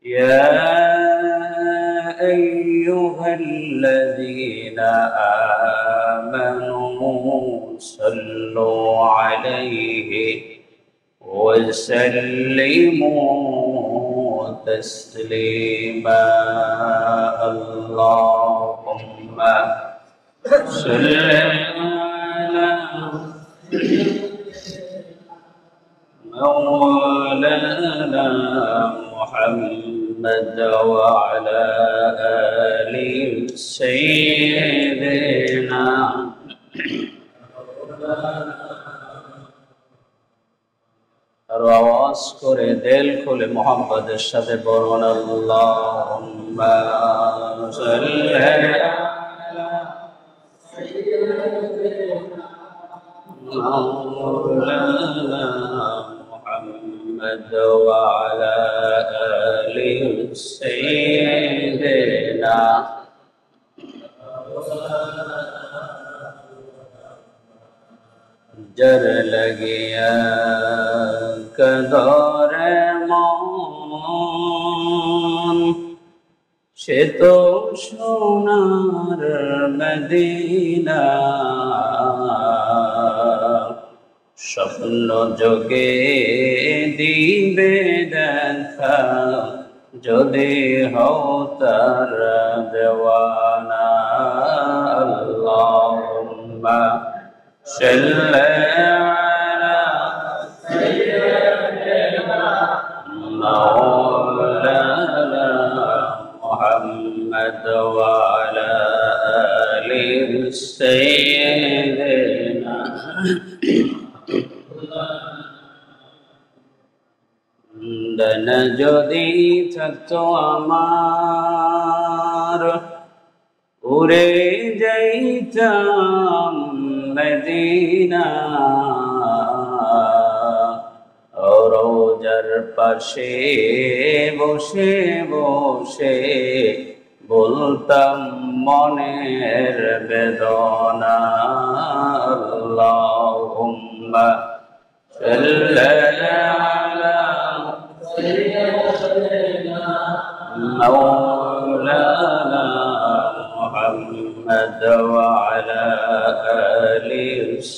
يا أيها الذين آمنوا صلوا عليه وسلموا تسليما اللهم صل على مولانا محمد وعلى آل سيدنا আওয়াজ করে দিল খুলে মুহাম্মাদের সাথে বলুন আল্লাহুম্মা সাল্লি আলা মাওলানা মুহাম্মদ ওয়া আলা আলি সাইয়্যিদিনা जर लगिया कदर मन से तो सोनार मदीना स्वप्न जोगे दिबे देखा যদি হও তার দেওয়ানা আল্লাহুম্মা সাল্লি আলা সাইয়্যিদিনা মাওলানা মুহাম্মদ ওয়া আলা আলি সাইয়্যিদিনা দানা যদি থাকতো আমার উড়ে যাইতাম মদিনা রোজার পাশে বসে বসে বলতাম মনের বেদনা আল্লাহুম্মা সাল্লি আলা সাইয়্যিদিনা মাওলানা মুহাম্মদ ওয়া আলা আলি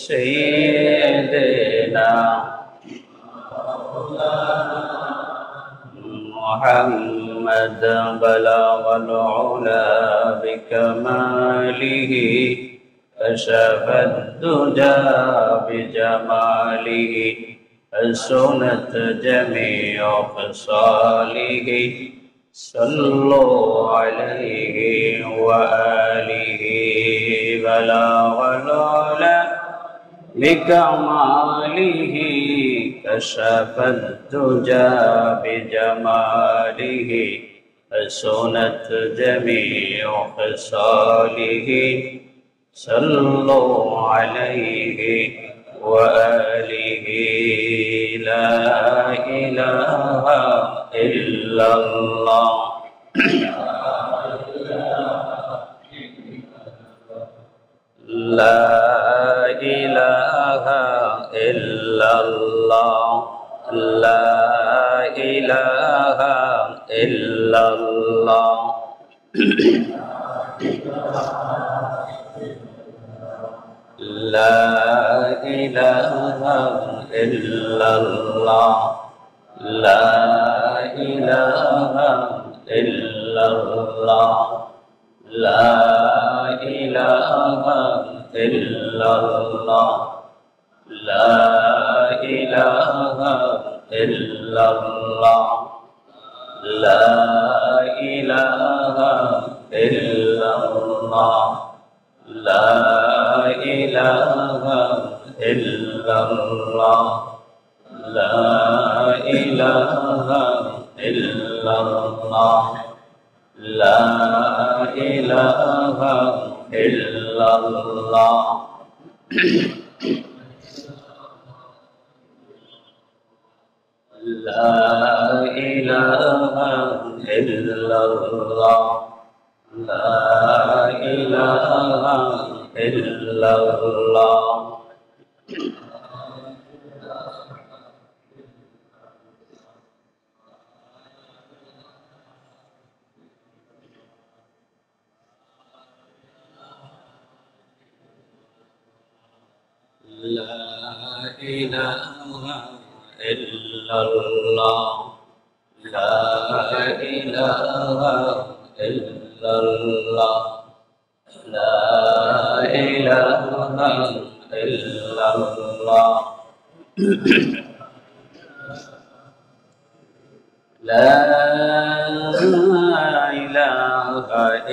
সাইয়্যিদিনা محمد بلغ العلا بكماله كشف الدجى بجماله حسنت جميع خصاله صلوا عليه وآله بلغ العلا بكماله كشف الدجى بجماله حسنت جميع خصاله صلوا عليه وآله لا إله إلا الله لا إله إلا الله لا إله إلا الله لا إله إلا الله لا إله إلا الله لا إله إلا الله لا إله إلا الله لا إله إلا الله لا إله إلا الله لا إله إلا الله لا إله إلا الله لا إله إلا الله لا إله إلا الله لا إله إلا الله لا إله إلا الله لا إله إلا الله لا إله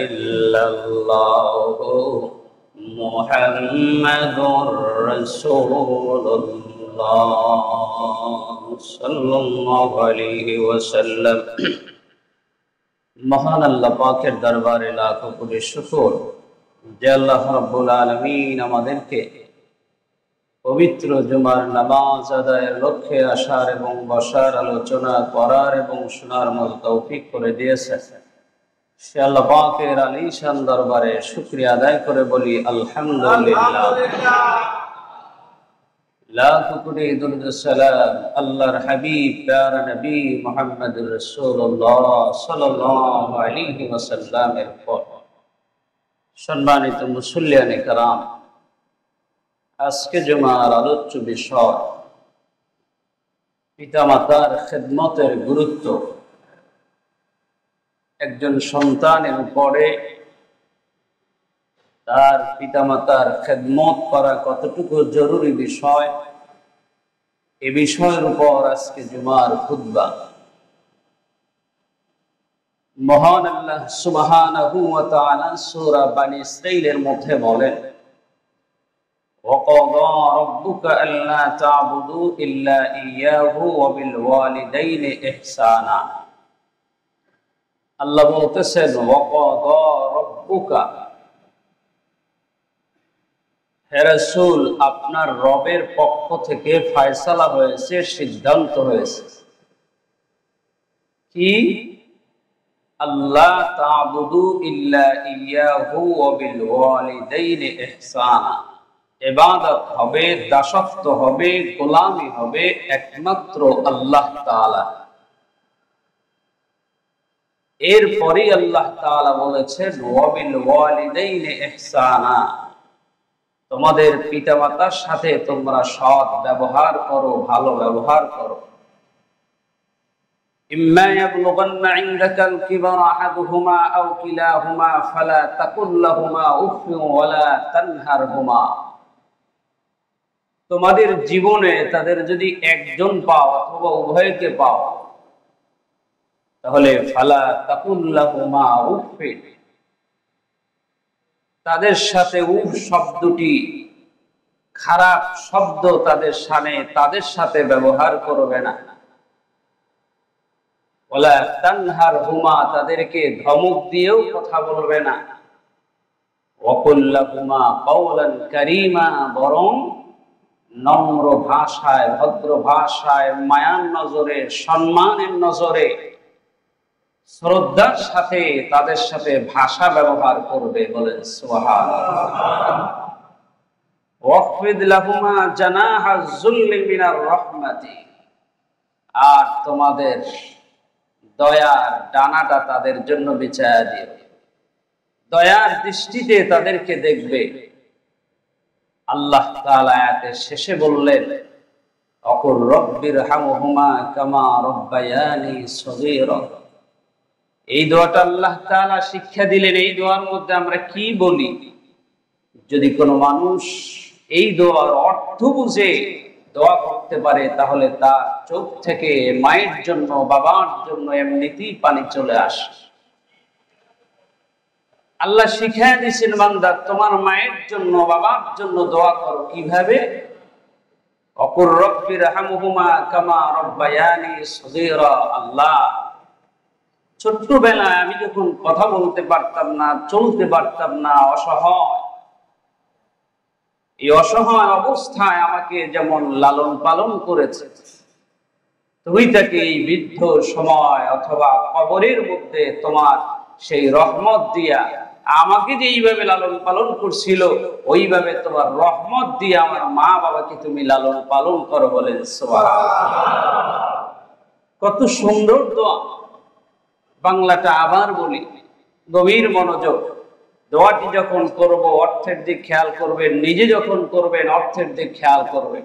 إلا الله محمد رسول الله صلى الله عليه وسلم। মহান আল্লাহ পাকের দরবারে লাখো কোটি শুকর যে আল্লাহ রাব্বুল আলামিন আমাদেরকে পবিত্র জুমার নামাজ আদায়ের লক্ষ্যে আসার এবং বসার, আলোচনা করার এবং শোনার মতো তৌফিক করে দিয়েছেন। সে আল্লাহ পাকের আলিশান দরবারে শুকরিয়া আদায় করে বলি আলহামদুলিল্লাহ। লাখো কোটি দুরূদ সালাম আল্লাহর হাবিব প্যারা নবী মুহাম্মদুর রাসূলুল্লাহ সাল্লাল্লাহু আলাইহি ওয়াসাল্লামের পর। সম্মানিত মুসল্লিয়ানে কেরাম, আজকে জুমার আলোচ্য বিষয় পিতামাতার খেদমতের গুরুত্ব। একজন সন্তানের উপরে তার পিতামাতার খেদমত করা কতটুকু জরুরি বিষয়, এ বিষয়ের উপর আজকে জুমার খুতবা। মহান আল্লাহ সুবহানাহু ওয়া তাআলা সূরা বনী ইসরাঈলের মধ্যে বলেন, وَقَضَى رَبُّكَ أَلَّا تَعْبُدُوا إِلَّا إِيَّاهُ وَبِالْوَالِدَيْنِ إِحْسَانًا। আল্লাহ বলতেছেন وَقَضَى رَبُّكَ, হে রাসূল আপনার রবের পক্ষ থেকে ফয়সালা হয়েছে, সিদ্ধান্ত হয়েছে কি আল্লাহ তা'বুদু ইল্লা ইয়্যাহু ওয়া বিল ওয়ালিদাইনি ইহসানা, ইবাদত হবে, দাসত্ব হবে, গোলামি হবে একমাত্র আল্লাহ তাআলা। এরপরে আল্লাহ তাআলা বলেছেন ওয়া বিল ওয়ালিদাইনি ইহসানা, তোমাদের পিতামাতার সাথে তোমরা সৎ ব্যবহার করো, ভালো ব্যবহার করো। ইম্মা ইয়াবলুগান্না ইনদাকাল কিবারা আহাদুহুমা আও কিলাহুমা ফালা তাকুল লাহুমা উফফিন ওয়ালা তানহারহুমা, তোমাদের জীবনে তাদের যদি একজন পাও অথবা উভয়কে পাও, তাহলে ফালা তাকুল লাহুমা উফফিন, তাদের সাথে উফ শব্দটি খারাপ শব্দ তাদের সামনে তাদের সাথে ব্যবহার করবে না। ওয়ালা তানহারহুমা, তাদেরকে ধমক দিয়েও কথা বলবে না। ওয়াকুল লাহুমা কাওলান কারীমা, বরং নম্র ভাষায়, ভদ্র ভাষায়, মায়ার নজরে, সম্মানের নজরে, শ্রদ্ধার সাথে তাদের সাথে ভাষা ব্যবহার করবে। বলেন সুবহানাল্লাহ। ওয়াখফিদ লাহুমা জানাহা যুল্লি মিনার রাহমাতি, আর তোমাদের দয়ার ডানাটা তাদের জন্য বিছায়া দিও, দয়ার দৃষ্টিতে তাদেরকে দেখবে। আল্লাহ তাআলা আয়াতের শেষে বললেন অকুল রব্বিরহামহুমা কামা রব্বায়ানি সগীরা, এই দোয়াটা আল্লাহ তাআলা শিক্ষা দিলেন। এই দোয়ার মধ্যে আমরা কি বলি? যদি কোনো মানুষ এই দোয়ার অর্থ বুঝে দোয়া করতে পারে, তাহলে তার চোখ থেকে মায়ের জন্য, বাবার জন্য এমনিতেই পানি চলে আসে। আল্লাহ শিখিয়ে দিয়েছেন, বান্দা তোমার মায়ের জন্য, বাবার জন্য দোয়া করো। কিভাবে? অকুর রব্বিরহামহুমা কামা রব্বায়ানি সগীরা, আল্লাহ ছোট্টবেলায় আমি যখন কথা বলতে পারতাম না, চলতে পারতাম না, অসহায়, এই অসহায় অবস্থায় আমাকে যেমন লালন পালন করেছে, তুমি তাকে এই বৃদ্ধ সময় অথবা কবরের মধ্যে তোমার সেই রহমত দিয়া আমাকে যে এইভাবে লালন পালন করছিল, ওইভাবে তোমার রহমত দিয়ে আমার মা বাবাকে তুমি লালন পালন করো। বলেন সুবহানাল্লাহ। কত সুন্দর দোয়া। বাংলাটা আবার বলি, গভীর মনোযোগ। দোয়াটি যখন করব অর্থের দিক খেয়াল করবেন, নিজে যখন করবেন অর্থের দিক খেয়াল করবেন।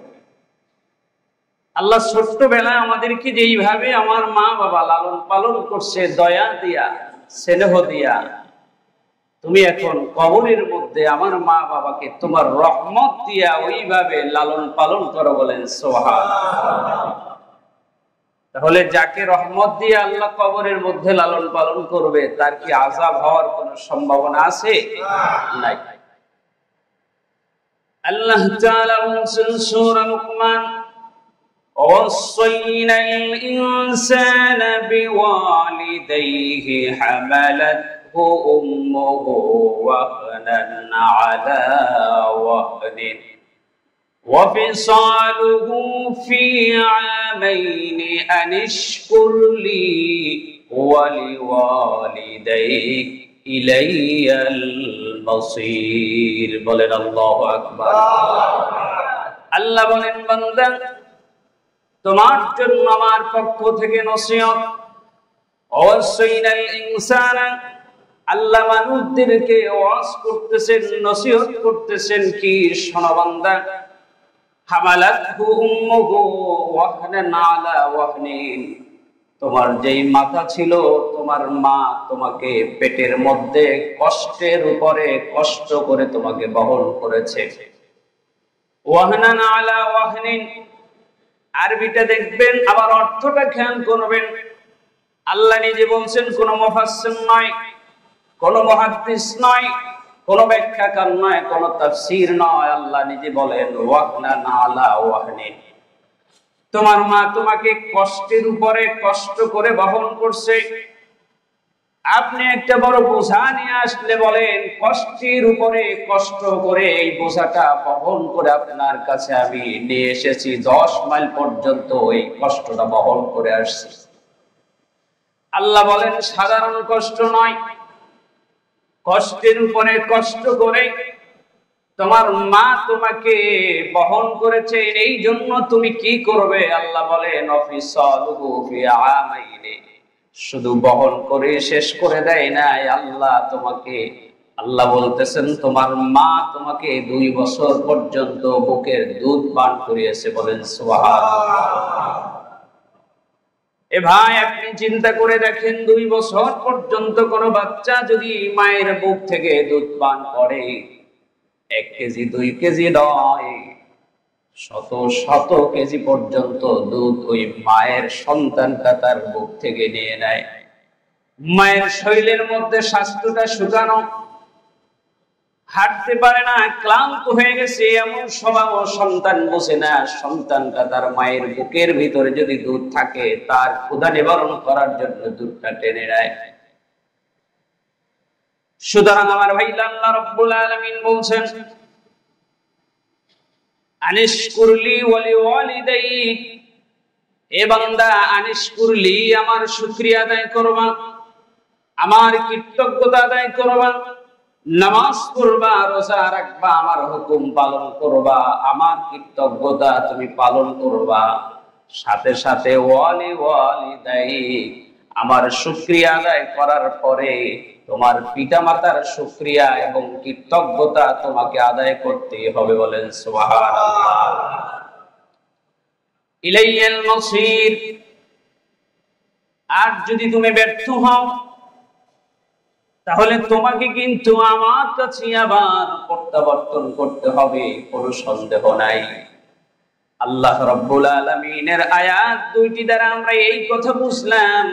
আল্লাহ ছোট্টবেলায় আমাদেরকে যেইভাবে আমার মা বাবা লালন পালন করছে দয়া দিয়া, স্নেহ দিয়া, তুমি এখন কবরের মধ্যে আমার মা বাবাকে তোমার রহমত দিয়া ওইভাবে লালন পালন করো, বলেন সুবহানাল্লাহ। তাহলে যাকে রহমত দিয়ে আল্লাহ কবরের মধ্যে লালন পালন করবে তার কি আযাব হওয়ার কোনো সম্ভাবনা আছে? নাই। আল্লাহ তাআলা বলেন সূরা লুকমান, وَوَصَّيْنَا الْإِنسَانَ بِوَالِدَيْهِ حَمَلَتْهُ أُمُّهُ وَهْنًا عَلَى وَهْنٍ وَفِصَالُهُ فِي عَامَيْنِ أَنِ اشْكُرْ لِي وَلِوَالِدَيْكَ إِلَيَّ الْمَصِيرُ। বলেন আল্লাহু আকবার। আল্লাহ বলেন, বান্দা তোমার জন্য আমার পক্ষ থেকে নসিহত। ওয়াসাইনাল ইনসানা, আল্লাহ মানুষদেরকে ওয়াজ করতেছেন, নসিহত করতেছেন কি, শোনো বান্দা, হামালাতহু উম্মুহু ওয়াহনান আলা ওয়াহনিন, তোমার যেই মাথা ছিল, তোমার মা তোমাকে পেটের মধ্যে কষ্টের উপরে কষ্ট করে তোমাকে বহন করেছে। ওয়াহনান আলা ওয়াহনিন, আরবিটা দেখবেন, আবার অর্থটা খেয়াল করবেন। আল্লাহ নিজে বলছেন, কোন মুফাসসির নয়, কোন মুহাদ্দিস নয়, কোন ব্যাখ্যাকার নয়, কোন তাফসীর নয়। আল্লাহ নিজে বলেন ওয়াহনান আলা ওয়াহনিন, তোমার মা তোমাকে কষ্টের উপরে কষ্ট করে বহন করছে। আপনি একটা বড় বোঝা নিয়ে আসলে বলেন কষ্টের উপরে কষ্ট করে এই বোঝাটা বহন করে আপনার কাছে আমি নিয়ে এসেছি, 10 মাইল পর্যন্ত এই কষ্টটা বহন করে আসছি। আল্লাহ বলেন সাধারণ কষ্ট নয়, কষ্টের উপরে কষ্ট করে তোমার মা তোমাকে বহন করেছে, এই জন্য তুমি কি করবে? আল্লাহ বলেন অফিসালুহু ফি আমাইনি, শুধু বহন করে শেষ করে দেয় নাই আল্লাহ তোমাকে, আল্লাহ বলতেছেন তোমার মা তোমাকে 2 বছর পর্যন্ত বুকের দুধ পান করিয়েছে। বলেন সুবহানাল্লাহ। এ ভাই, আপনি চিন্তা করে দেখেন, 2 বছর পর্যন্ত কোনো বাচ্চা যদি মায়ের বুক থেকে দুধ পান করে, 1 কেজি 2 কেজি নয়, শত শত কেজি পর্যন্ত দুধ ওই মায়ের সন্তানটা তার বুক থেকে নিয়ে নেয়। মায়ের শরীরের মধ্যে স্বাস্থ্যটা শুকানো, হাঁটতে পারে না, ক্লান্ত হয়ে গেছে, এমন স্বভাব সন্তান বোঝে না। সন্তানটা তার মায়ের বুকের ভিতরে যদি দুধ থাকে, তার ক্ষুধা নিবারণ করার জন্য দুধটা টেনে নেয়। সুতরাং আমার ভাই, আল্লাহ রাব্বুল আলামিন বলছেন আনিশকুরলি ওয়ালিওয়ালিদাইক, এ বান্দা আনিশকুরলি, আমার শুকরিয়া আদায় করবা, আমার কৃতজ্ঞতা আদায় করবা, নামাজ পড়বা, রোজা রাখবা, আমার হুকুম পালন করবা, আমার কৃতজ্ঞতা তুমি পালন করবা, সাথে সাথে ওয়ালিওয়ালিদাইক, আমার শুকরিয়া আদায় করার পরে তোমার পিতামাতার শুকরিয়া এবং কৃতজ্ঞতা তোমাকে আদায় করতে হবে। বলেন সুবহানাল্লাহ। ইলাইয়াল মাসির, আর যদি তুমি ব্যর্থ হও তাহলে তোমাকে কিন্তু আমার কাছে আবার প্রত্যাবর্তন করতে হবে, কোনো সন্দেহ নাই। আল্লাহ রাব্বুল আলামিনের আয়াত 2টি দ্বারা আমরা এই কথা বুঝলাম,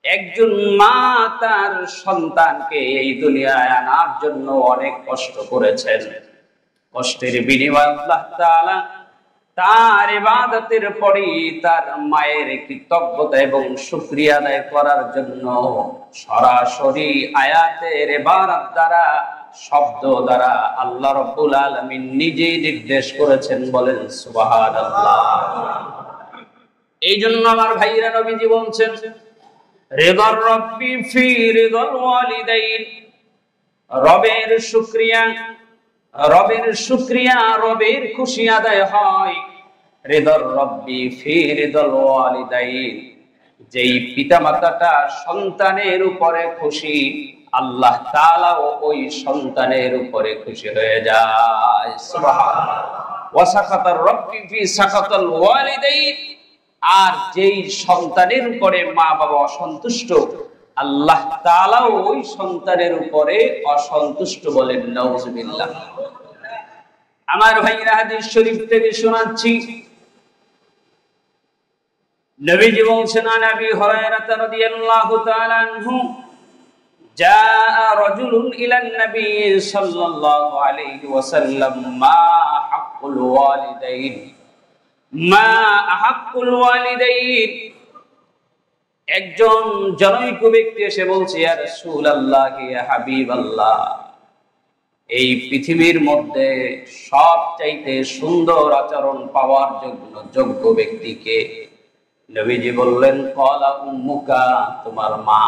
একজন মা তার সন্তানকে এই দুনিয়ায় আনার জন্য অনেক কষ্ট করেছেন। কষ্টের বিনিময়ে আল্লাহ তাআলা তার ইবাদতের পরে তার মায়ের কৃতজ্ঞতা এবং শুকরিয়া আদায় করার জন্য সরাসরি আয়াতের ইবারত দ্বারা, শব্দ দ্বারা আল্লাহ রাব্বুল আলামিন নিজেই নির্দেশ করেছেন। বলেন সুবহানাল্লাহ। এই জন্য আমার ভাইরা, নবীজি বলছেন রিদার রাব্বি ফি রিদাল ওয়ালিদাইন, রবের শুকরিয়া, রবের শুকরিয়া, রবের খুশি আদায় হয় রিদার রাব্বি ফি রিদাল ওয়ালিদাইন, যেই পিতামাতাটা সন্তানের উপরে খুশি, আল্লাহ তাআলা ওই সন্তানের উপরে খুশি হয়ে যায়। সুবহানাল্লাহ। ওয়া সাকাতার রাব্বি ফি সাকাতাল ওয়ালিদাইন, আর যেই সন্তানের উপরে মা বাবা অসন্তুষ্ট, আল্লাহ তাআলা ওই সন্তানের উপরে অসন্তুষ্ট, বলেন নাউজুবিল্লাহ। আমার ভাইরা, হাদিস শরীফ থেকে শোনাচ্ছি, নবীজি বলেছেন, আবি হুরায়রা রাদিয়াল্লাহু তাআলা আনহু, জাআ রাজুলুন ইলান নবী সাল্লাল্লাহু আলাইহি ওয়াসাল্লাম, মা হাক্কুল ওয়ালিদাইন, মা হাক্কুল ওয়ালিদাইন। একজন জনৈক ব্যক্তি এসে বলছে, ইয়া রাসূলুল্লাহ, ইয়া হাবিবাল্লাহ, এই পৃথিবীর মধ্যে সবচাইতে সুন্দর আচরণ পাওয়ার জন্য যোগ্য ব্যক্তিকে? নবীজি বললেন, ক্বালা উম্মুকা, তোমার মা।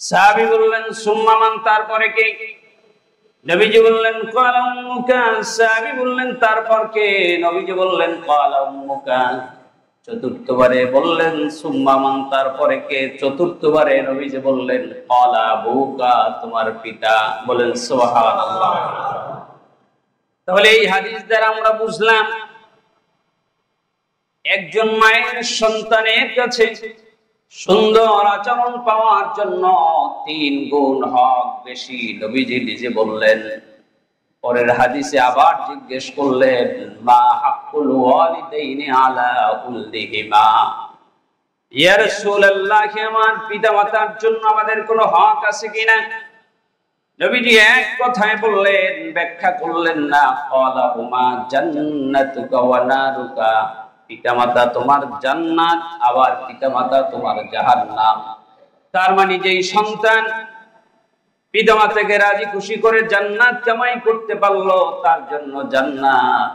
সাহাবী বললেন, সুম্মা মান, তারপরে কে? নবীজি বললেন, ক্বালা উম্মুকা। সাহাবী বললেন, তারপর কে? নবীজি বললেন, ক্বালা উম্মুকা। চতুর্থবারে বললেন, সুম্মা মান, তারপরে কে? চতুর্থবারে নবীজি বললেন, ক্বালা আবুকা, তোমার পিতা। বলেন সুবহানাল্লাহ। তাহলে এই হাদিস দ্বারা আমরা বুঝলাম, একজন মায়ের সন্তানের কাছে সুন্দর আচরণ পাওয়ার জন্য 3 গুণ হক বেশি। নবীজি নিজে বললেন। পরের হাদিসে আবার জিজ্ঞেস করলেন, মা হাক্কুল ওয়ালিদাইনি আলা উলদিহিমা, ইয়া রাসূলুল্লাহ, আমার পিতামাতার জন্য আমাদের কোনো হক আছে কিনা? নবীজি এক কথায় বললেন, ব্যাখ্যা করলেন না। ক্বালা হুমা জান্নাতুকা ওয়া নারুকা, পিতামাতা তোমার জান্নাত, আবার পিতামাতা তোমার জাহান্নাম। তার মানে যেই সন্তান পিতামাতাকে রাজি খুশি করে জান্নাত কামাই করতে পারলো, তার জন্য জান্নাত।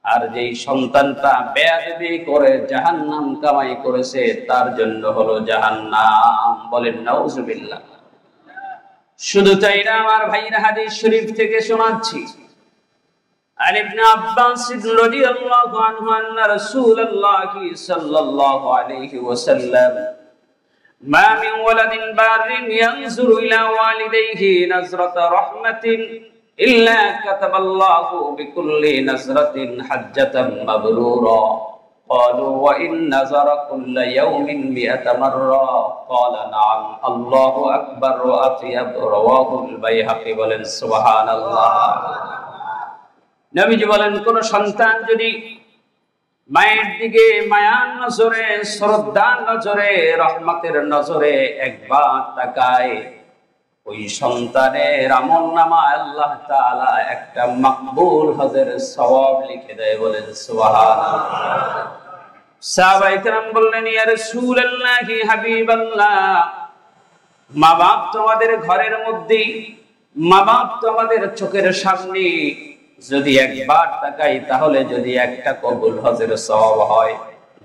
আর যেই সন্তানটা বেয়াদবি করে জাহান্নাম কামাই করেছে, তার জন্য হলো জাহান্নাম। বলেন নাউজুবিল্লাহ। শুধু তাই না আমার ভাইরা, হাদিস শরীফ থেকে শোনাচ্ছি, عن ابن عباس رضي الله عنه أن رسول الله صلى الله عليه وسلم ما من ولد بار ينظر إلى والديه نظرة رحمة إلا كتب الله بكل نظرة حجة مبرورا قالوا وإن نظر كل يوم 100 مرة قال نعم الله أكبر وأطيب رواه البيهقي বলেন সুবহানাল্লাহ। নবীজি বলেন, কোন সন্তান যদি মায়ের দিকে মায়ার নজরে, শ্রদ্ধার নজরে, রহমতের নজরে একবার তাকায়, ওই সন্তানের আমলনামায় আল্লাহ তাআলা একটা মাকবুল হজের সওয়াব লিখে দেয়। বলেন সুবহানাল্লাহ। সাহাবায়ে কেরাম বললেন, ইয়া রাসূলুল্লাহ, হাবিবাল্লাহ, মা বাপ তো আমাদের ঘরের মধ্যে, মা বাপ তো আমাদের চোখের সামনে, যদি একবার তাকাই তাহলে যদি একটা কবুল হজের সওয়াব হয়,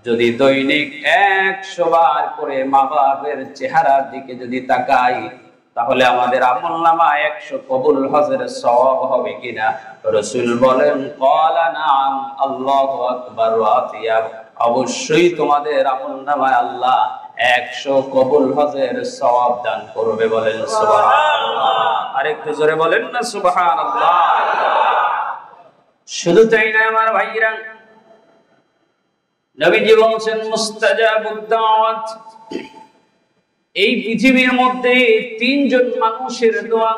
যদি দৈনিক 100 বার করে মা বাপের চেহারার দিকে যদি তাকাই, তাহলে আমাদের আমলনামায় 100 কবুল হজের সওয়াব হবে কিনা? রাসূল বলেন, ক্বালা নাম আল্লাহু আকবার ওয়া আতিয়াব, অবশ্যই তোমাদের আমলনামায় আল্লাহ 100 কবুল হজের সওয়াব দান করবে। বলেন সুবহানাল্লাহ। আরেকটু জোরে বলেন না সুবহানাল্লাহ। শুধু তাই না আমার ভাইরা, নবীজি বলেন, মুস্তাজাবুদ দাওয়াত, এই পৃথিবীর মধ্যে 3 জন মানুষের দোয়া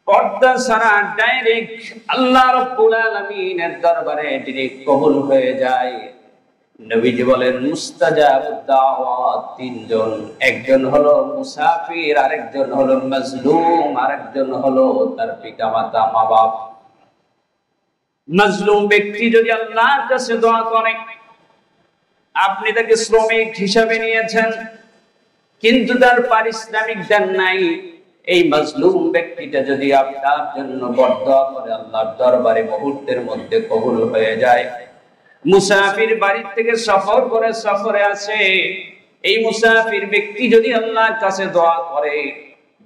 পর্দা ছাড়া ডাইরেক্ট আল্লাহ রাব্বুল আলামিনের দরবারে ডাইরেক্ট কবুল হয়ে যায়। নবীজি বলেন, মুস্তাজাবুদ দাওয়াত 3 জন, একজন হলো মুসাফির, আরেকজন হলো মাজলুম, আরেকজন হলো তার পিতামাতা মা বাপ। মাজলুম ব্যক্তি যদি আল্লাহর কাছে দোয়া করে, আপনি তাকে শ্রমিক হিসাবে নিয়েছেন কিন্তু তার পারিশ্রমিক দেন নাই, এই মাজলুম ব্যক্তিটা যদি আপনার জন্য বরদোয়া করে, আল্লাহর দরবারে মুহূর্তের মধ্যে কবুল হয়ে যায়। মুসাফির বাড়ি থেকে সফর করে সফরে আসে, এই মুসাফির ব্যক্তি যদি আল্লাহর কাছে দোয়া করে,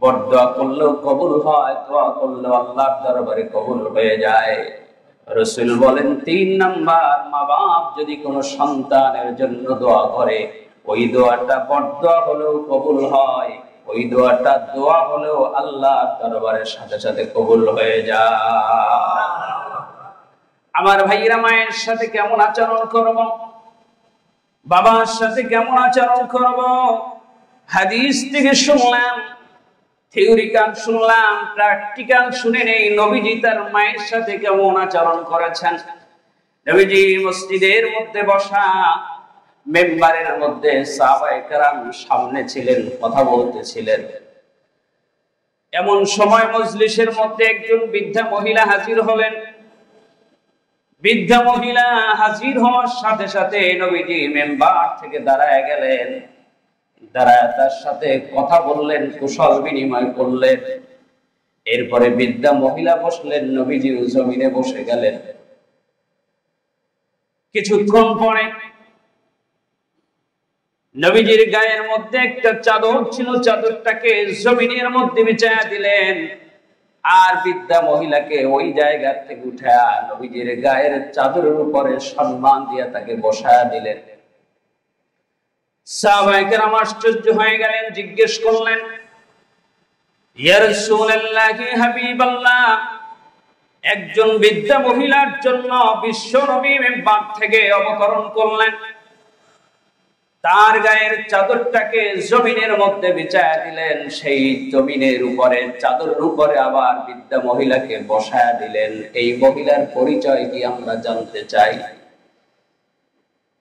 বরদোয়া করলেও কবুল হয়, দোয়া করলেও আল্লাহর দরবারে কবুল হয়ে যায়। রাসূল বলেন, 3 নাম্বার, মা বাপ যদি কোনো সন্তানের জন্য দোয়া করে, ওই দোয়াটা বরদোয়া হলেও কবুল হয়, ওই দোয়াটা দোয়া হলেও আল্লাহর দরবারের সাথে সাথে কবুল হয়ে যায়। আমার ভাইয়েরা, মায়ের সাথে কেমন আচরণ করব, বাবার সাথে কেমন আচরণ করব? হাদিস থেকে শুনলাম, থিওরিক্যাল শুনলাম, প্র্যাকটিক্যাল শুনে নেই নবীজি তার মায়ের সাথে কেমন আচরণ করেছেন। নবীজি মসজিদের মধ্যে বসা, মেম্বারের মধ্যে সাহাবায়ে কেরাম সামনে ছিলেন, কথা বলতেছিলেন। এমন সময় মজলিসের মধ্যে একজন বৃদ্ধা মহিলা হাজির হলেন। বৃদ্ধা মহিলা হাজির হওয়ার সাথে সাথে নবীজি মেম্বার থেকে দাঁড়ায় গেলেন, দাঁড়ায় তার সাথে কথা বললেন, কুশল বিনিময় করলেন। এরপরে বৃদ্ধা মহিলা বসলেন, নবীজি জমিনে বসে গেলেন। কিছুক্ষণ পরে নবীজির গায়ের মধ্যে একটা চাদর ছিল, চাদরটাকে জমিনের মধ্যে বিছায়া দিলেন, আর বৃদ্ধা মহিলাকে ওই জায়গা থেকে উঠা নবীজির গায়ের চাদরের উপরে সম্মান দিয়ে তাকে বসায়া দিলেন। সাহাবায়ে কেরাম আশ্চর্য হয়ে গেলেন, জিজ্ঞেস করলেন, ইয়া রাসূলুল্লাহি হাবিবাল্লাহ, একজন বৃদ্ধা মহিলার জন্য বিশ্ব নবী মেম্বার থেকে অবতরণ করলেন, তার গায়ের চাদরটাকে জমিনের মধ্যে বিছায়া দিলেন, সেই জমিনের উপরে চাদরের উপরে আবার বৃদ্ধা মহিলাকে বসায়া দিলেন। এই মহিলার পরিচয় কি আমরা জানতে চাই।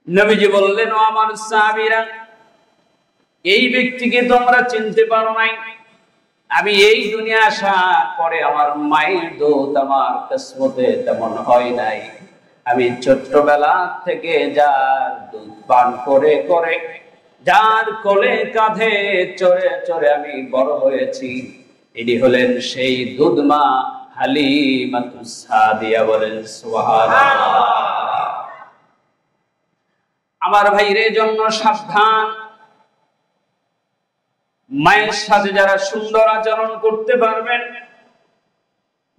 নবীজি বললেন, ও আমার সাহাবীরা, এই ব্যক্তিকে তোমরা চিনতে পারো নাই। আমি এই দুনিয়া আসার পরে আমার মায়ের দুধ আমার কিসমতে তেমন হয় নাই। আমি ছোট্টবেলা থেকে যার দুধ পান করে করে, যার কোলে কাঁধে চড়ে চড়ে আমি বড় হয়েছি, ইনি হলেন সেই দুধমা হালিমাতুস সাদিয়া। বলেন সুবহানাল্লাহ। আমার ভাইয়ের জন্য সাবধান, মায়ের সাথে যারা সুন্দর আচরণ করতে পারবেন,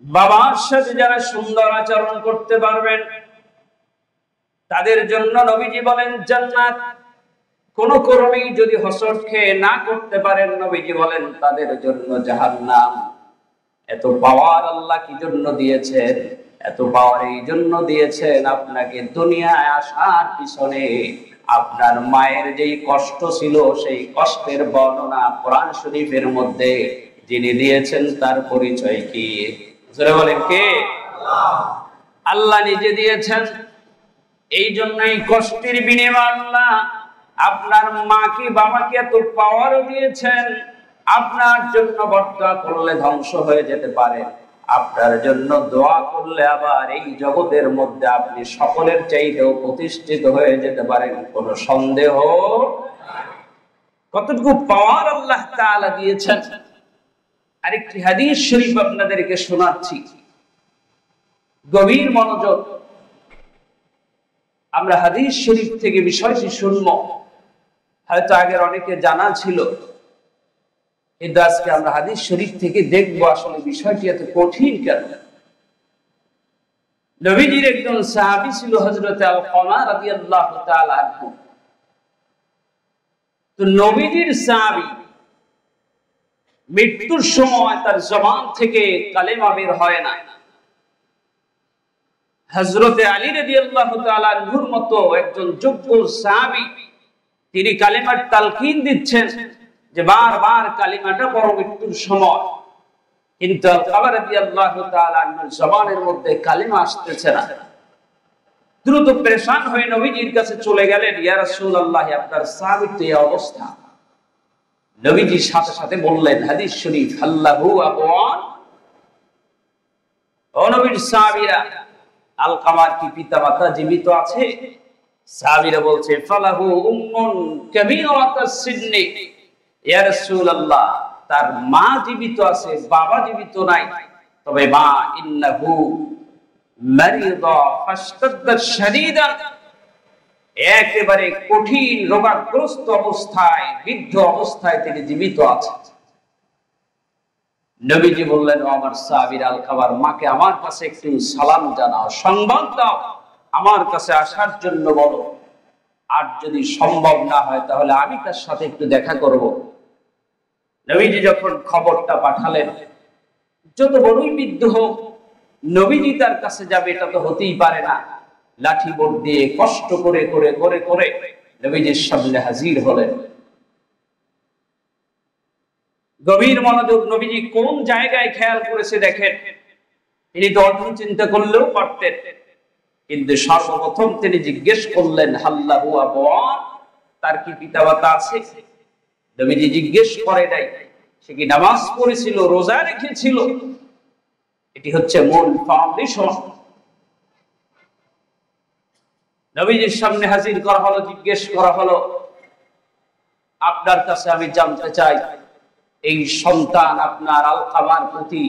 বাবার সাথে যারা সুন্দর আচরণ করতে পারবেন, তাদের জন্য নবীজি বলেন জান্নাত। কোন কর্মী যদি হসট খেয়ে না করতে পারেন, নবীজি বলেন তাদের জন্য জাহান্নাম। এত পাওয়ার আল্লাহ কি জন্য দিয়েছেন? এত পাওয়ার এই জন্য দিয়েছেন, আপনাকে দুনিয়ায় আসার পিছনে আপনার মায়ের যেই কষ্ট ছিল, সেই কষ্টের বর্ণনা কোরআন শরীফের মধ্যে যিনি দিয়েছেন তার পরিচয় কি? জোরে বলেন কে? আল্লাহ নিজে দিয়েছেন। এই জন্যই কষ্টের বিনিময়ে আল্লাহ আপনার মাকে বাবাকে এত পাওয়ারও দিয়েছেন। আপনার জন্য বদদোয়া করলে ধ্বংস হয়ে যেতে পারে, আপনার জন্য দোয়া করলে আবার এই জগতের মধ্যে আপনি সকলের চাইতেও প্রতিষ্ঠিত হয়ে যেতে পারেন, কোনো সন্দেহ। কতটুকু পাওয়ার আল্লাহ তাআলা দিয়েছেন। আরেকটি হাদিস শরীফ আপনাদেরকে শোনাচ্ছি, গভীর মনোযোগ। আমরা হাদিস শরীফ থেকে বিষয়টি শুনবো, হয়তো আগের অনেকে জানা ছিল, কিন্তু আজকে আমরা হাদিস শরীফ থেকে দেখবো আসলে বিষয়টি এত কঠিন কেন। নবীজির একজন সাহাবী ছিল হযরত আলকামা রাদিয়াল্লাহু তাআলা আনহু। তো নবীজির সাহাবী মৃত্যুর সময় তার জবান থেকে কালেমা বের হয় না। হযরত আলী রাদিয়াল্লাহু তাআলা আনহুর মতো একজন যোগ্য সাহাবী, তিনি কালেমার তালকিন দিচ্ছেন যে বারবার কালিমাটা পড়ো মৃত্যুর সময়, কিন্তু আলকামা রাদিয়াল্লাহু তাআলা আনহুর জবানের মধ্যে কালিমা আসতেছে না। দ্রুত পেরেশান হয়ে নবীজির কাছে চলে গেলেন, ইয়া রাসূলুল্লাহ, আপনার সাহাবীর তো এই অবস্থা। নবীজি সাথে সাথে বললেন, হাদিস শরীফ, আল্লাহু আবওয়ান, ও নবীর সাহাবীরা, আলকামার কি পিতামাতা জীবিত আছে? সাহাবীরা বলছে, ফালাহু উম্মুন কাবীরাতাস সিন্নি, ইয়া রাসূলুল্লাহ, তার মা জীবিত আছে, বাবা জীবিত নাই। তবে মা ইন্নাহু মারিদা ফাশতাদ্দা শাদীদান, একেবারে কঠিন রোগাগ্রস্ত অবস্থায়, বৃদ্ধ অবস্থায় তিনি জীবিত আছেন। নবীজি বললেন, ও আমার সাহাবীর, আলকামার মাকে আমার কাছে একটু সালাম জানাও, সংবাদ দাও, আমার কাছে আসার জন্য বলো। আর যদি সম্ভব না হয় তাহলে আমি তার সাথে একটু দেখা করব। নবীজি যখন খবরটা পাঠালেন, যত বড়ই বৃদ্ধ হোক নবীজি তার কাছে যাবে এটা তো হতেই পারে না। লাঠি বোর্ড দিয়ে কষ্ট করে করে করে করে নবীজির সামনে হাজির হলেন। গভীর মনোযোগ, নবীজি কোন জায়গায় খেয়াল করেছে দেখেন। তিনি তো অন্য চিন্তা করলেও পারতেন, কিন্তু সর্বপ্রথম তিনি জিজ্ঞেস করলেন হাল্লাহু আবওয়ান, তার কি পিতামাতা আছে? নবীজি জিজ্ঞেস করে নাই সে কি নামাজ পড়েছিল, রোজা রেখেছিল। এটি হচ্ছে মূল ফাউন্ডেশন। নবীজির সামনে হাজির করা হলো, জিজ্ঞেস করা হলো, আপনার কাছে আমি জানতে চাই এই সন্তান আপনার আলকামার প্রতি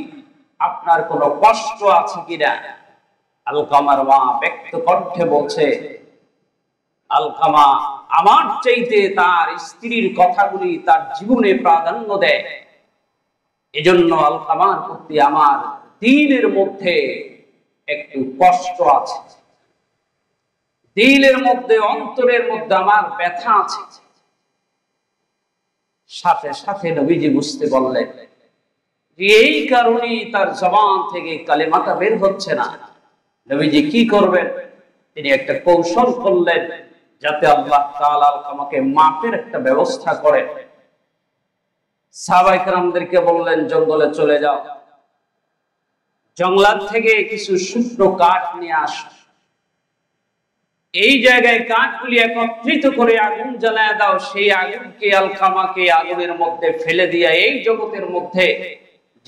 আপনার কোনো কষ্ট আছে কিনা। আলকামার মা ব্যক্ত কণ্ঠে বলছে, আলকামা আমার চাইতে তার স্ত্রীর কথাগুলি তার জীবনে প্রাধান্য দেয়, এজন্য আলকামার প্রতি আমার দিলের মধ্যে একটু কষ্ট আছে, দিলের মধ্যে অন্তরের মধ্যে আমার ব্যথা আছে। সাথে সাথে নবীজি বুঝতে পারলেন যে এই কারণেই তার জবান থেকে কালেমাটা বের হচ্ছে না। নবীজি কি করবেন? তিনি একটা কৌশল করলেন যাতে আল্লাহ তাআলা আমাকে মাপের একটা ব্যবস্থা করেন। সাহাবায়ে কেরামদেরকে বললেন, জঙ্গলে চলে যাও, জঙ্গল থেকে কিছু শুকনো কাঠ নিয়ে আসো, এই জায়গায় কাঠগুলি একত্রিত করে আগুন জ্বালায় দাও, সেই আগুনকে আলকামাকে আগুনের মধ্যে ফেলে দিয়া এই জগতের মধ্যে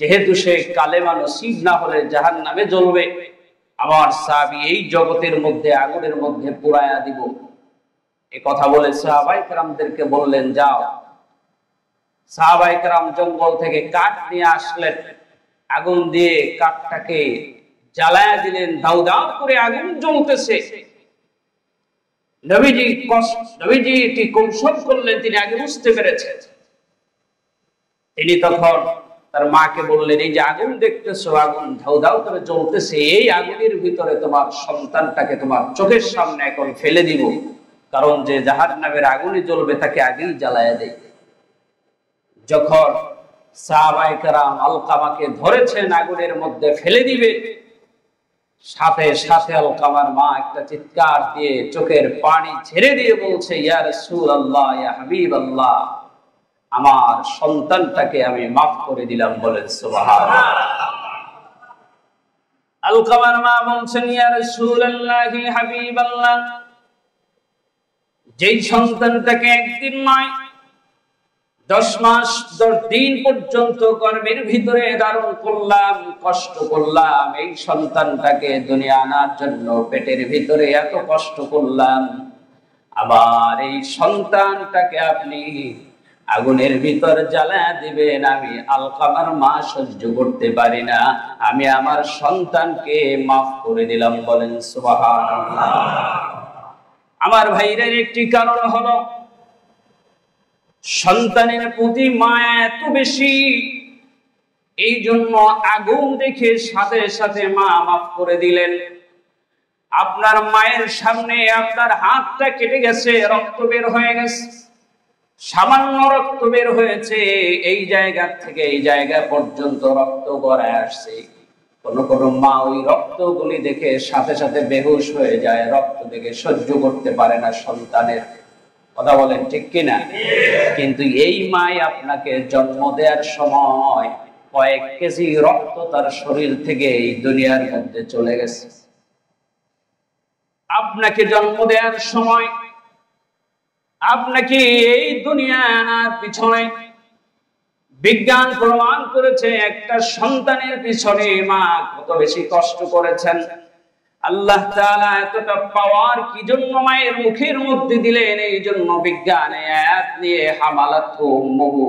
যেহেতু সে কালেমা নসিব না হলে জাহান্নামে জ্বলবে, আমার সাহাবী এই জগতের মধ্যে আগুনের মধ্যে পুরায়া দিব। এই কথা বলে সাহাবায়ে কেরামদেরকে বললেন যাও। সাহাবায়ে কেরাম জঙ্গল থেকে কাঠ নিয়ে আসলেন, আগুন দিয়ে কাঠটাকে জ্বালায়া দিলেন, দাউ দাউ করে আগুন জ্বলতেছে। নবীজি এটি কৌশল করলেন, তিনি আগে বুঝতে পেরেছেন। তিনি তখন তার মাকে বললেন, এই যে আগুন দেখতেছো, আগুন ধাউ ধাউ করে জ্বলতেছে, এই আগুনের ভিতরে তোমার সন্তানটাকে তোমার চোখের সামনে এখন ফেলে দিব, কারণ যে জাহান্নামের আগুনে জ্বলবে তাকে আগেই জ্বালায়া দেয়। যখন সাহাবায়ে কেরাম আলকামাকে ধরেছেন আগুনের মধ্যে ফেলে দিবে, সাথে সাথে আলকামার মা একটা চিৎকার দিয়ে চোখের পানি ছেড়ে দিয়ে বলছে, ইয়া রাসূলুল্লাহ, ইয়া হাবিবাল্লাহ, আমার সন্তানটাকে আমি মাফ করে দিলাম। বলেন সুবহানাল্লাহ। আলকামার মা বলছেন, ইয়া রাসূলুল্লাহ, হাবিবাল্লাহ, যেই সন্তানটাকে একদিন নয় 10 মাস 10 দিন পর্যন্ত গর্ভের ভিতরে ধারণ করলাম, কষ্ট করলাম, এই সন্তানটাকে দুনিয়া আনার জন্য পেটের ভিতরে এত কষ্ট করলাম, আবার এই সন্তানটাকে আপনি আগুনের ভিতর জ্বালায়া দিবেন, আমি আলকামার মা সহ্য করতে পারি না, আমি আমার সন্তানকে মাফ করে দিলাম। বলেন সুবহানাল্লাহ। আমার ভাইদের একটি কারণ হলো সন্তানের প্রতি মায়া এত বেশি, এই জন্য আগুন দেখে সাথে সাথে মা মাফ করে দিলেন। আপনার মায়ের সামনে আপনার হাতটা কেটে গেছে, রক্ত বের হয়ে গেছে, সামান্য রক্ত বের হয়েছে, এই জায়গা থেকে এই জায়গা পর্যন্ত রক্ত গড়ায় আসছে। কোন কোন মা ওই রক্তগুলি দেখে সাথে সাথে বেহুশ হয়ে যায়, রক্ত দেখে সহ্য করতে পারে না সন্তানের। কথা বলেন ঠিক কিনা? কিন্তু এই মাই আপনাকে জন্ম দেওয়ার সময় কয়েক কেজি রক্ত তার শরীর থেকে এই দুনিয়ার মধ্যে চলে গেছে। আপনাকে জন্ম দেওয়ার সময় আপনাকে এই দুনিয়া আনার পিছনে বিজ্ঞান প্রমাণ করেছে একটা সন্তানের পিছনে মা কত বেশি কষ্ট করেছেন। আল্লাহ তাআলা এতটা পাওয়ার কি জন্য মায়ের মুখের মধ্যে দিলেন, এই জন্য বিজ্ঞান আয়াত নিয়ে হামালাতু উম্মুহু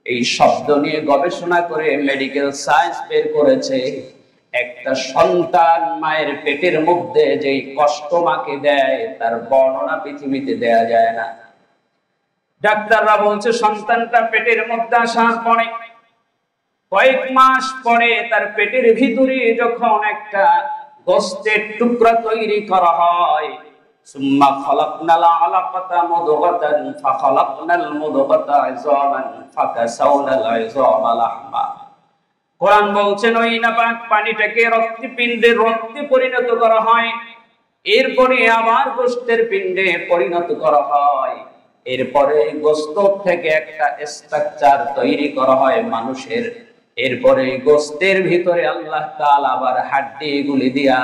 এই শব্দ নিয়ে গবেষণা করে মেডিকেল সায়েন্স বের করেছে, একটা সন্তান মায়ের পেটের মধ্যে যেই কষ্ট মাকে দেয় তার বর্ণনা পৃথিবীতে দেয়া যায় না। ডাক্তাররা বলছে সন্তানটা পেটের মধ্যে আসার পরে কয়েক মাস পরে তার পেটের ভিতরে যখন একটা গোস্তের টুকরা তৈরি করা হয়, সুম্মা খালাকনাল আলাকাতা মুদগাতান ফাখালাকনাল মুদগাতা ইযামান ফাকাসাউনাল ইযামা লাহমা। কোরআন বলছেন ওই নাপাক পানিটাকে রক্তপিণ্ডের রক্তে পরিণত করা হয়, এরপরে আবার গোশতের পিণ্ডে পরিণত করা হয়, এরপরে গোশত থেকে একটা স্ট্রাকচার তৈরি করা হয় মানুষের, এরপরে গোশতের ভিতরে আল্লাহ তাআলা আবার হাড্ডি গুলি দিয়া,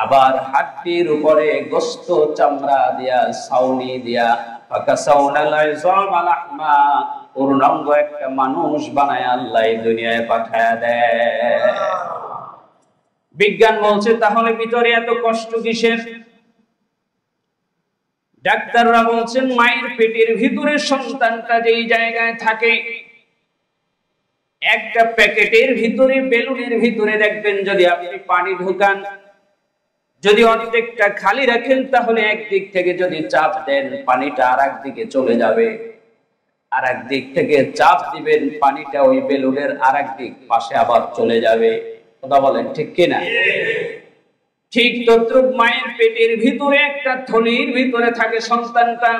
আবার হাড্ডির উপরে গোশত চামড়া দিয়া ছাউনি দিয়া ফাকাসাউনাল ইযামা লাহমা, পূর্ণাঙ্গ একটা মানুষ বানায় আল্লাহ এই দুনিয়ায় পাঠায় দেয়। বিজ্ঞান বলছে তাহলে ভিতরে এত কষ্ট কিসের? ডাক্তাররা বলছেন মায়ের পেটের ভিতরে সন্তানটা যেই জায়গায় থাকে, একটা প্যাকেটের ভিতরে বেলুনের ভিতরে দেখবেন যদি আপনি পানি ঢোকান, যদি অর্ধেকটা খালি রাখেন তাহলে একদিক থেকে যদি চাপ দেন পানিটা আর একদিকে চলে যাবে, আর একদিক থেকে চাপ দিবেন পানিটা ওই বেলুনের আর একদিক পাশে আবার চলে যাবে। কথা বলেন ঠিক কিনা? ঠিক তদ্রুপ মায়ের পেটের ভিতরে একটা থলির ভিতরে থাকে সন্তানটা,